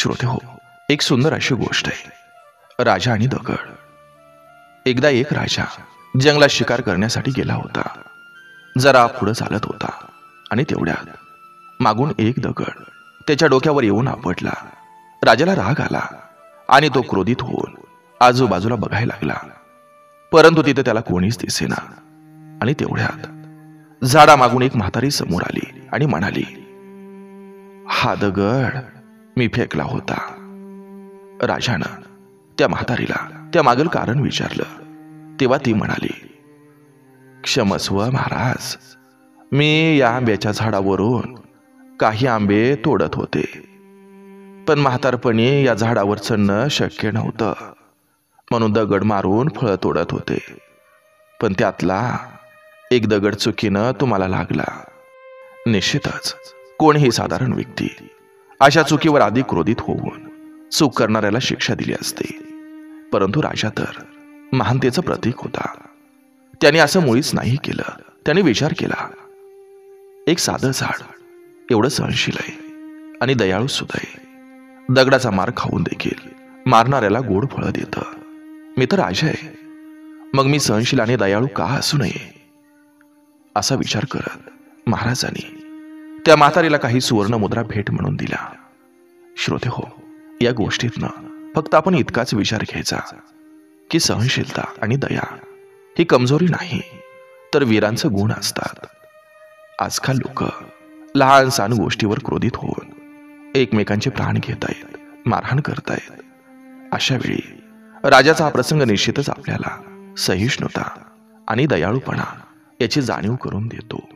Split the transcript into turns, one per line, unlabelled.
श्रोते हो, एक सुंदर अशी गोष्ट आहे, राजा आणि दगड. एकदा एक राजा जंगलात शिकार करण्यासाठी गेला होता. जरा पुढे चालत होता आणि तेवढ्यात मागून एक दगड त्याच्या डोक्यावर येऊन आपटला. राजाला राग आला आणि तो क्रोधित होऊन आजूबाजूला बघायला लागला, परंतु तिथे त्याला कोणीच दिसेना. आणि तेवढ्यात झाडामागून एक म्हातारी समोर आली आणि म्हणाली, हा दगड मी फेकला होता. राजानं त्या म्हातारीला त्या मागील कारण विचारलं. तेव्हा ती म्हणाली, क्षमस्व महाराज, मी या आंब्याच्या झाडावरून काही आंबे तोडत होते, पण म्हातारपणी या झाडावर चढणं शक्य नव्हतं, म्हणून दगड मारून फळ तोडत होते. पण त्यातला एक दगड चुकीनं तुम्हाला लागला. निश्चितच कोणीही साधारण व्यक्ती अशा चुकीवर अधिक क्रोधित होऊन चूक करणाऱ्याला शिक्षा दिली असते, परंतु राजा तर महानतेचं प्रतीक होता. त्याने असं मुळीच नाही केलं. त्याने विचार केला, एक साधं झाड एवढं सहनशील आहे आणि दयाळू सुद्धा आहे, दगडाचा मार खाऊन देखील मारणाऱ्याला गोड फळं देतं. मी तर राजा आहे, मग मी सहनशील आणि दयाळू का असू नये? असा विचार करत महाराजांनी त्या म्हातारीला काही सुवर्ण मुद्रा भेट म्हणून दिला. श्रोते हो, या गोष्टीतनं फक्त आपण इतकाच विचार घ्यायचा की सहनशीलता आणि दया ही कमजोरी नाही, तर वीरांचं गुण असतात. आजकाल लोक लहान सहान गोष्टीवर क्रोधित होऊन एकमेकांचे प्राण घेत आहेत, मारहाण करतायत. अशा वेळी राजाचा हा प्रसंग निश्चितच आपल्याला सहिष्णुता आणि दयाळूपणा याची जाणीव करून देतो.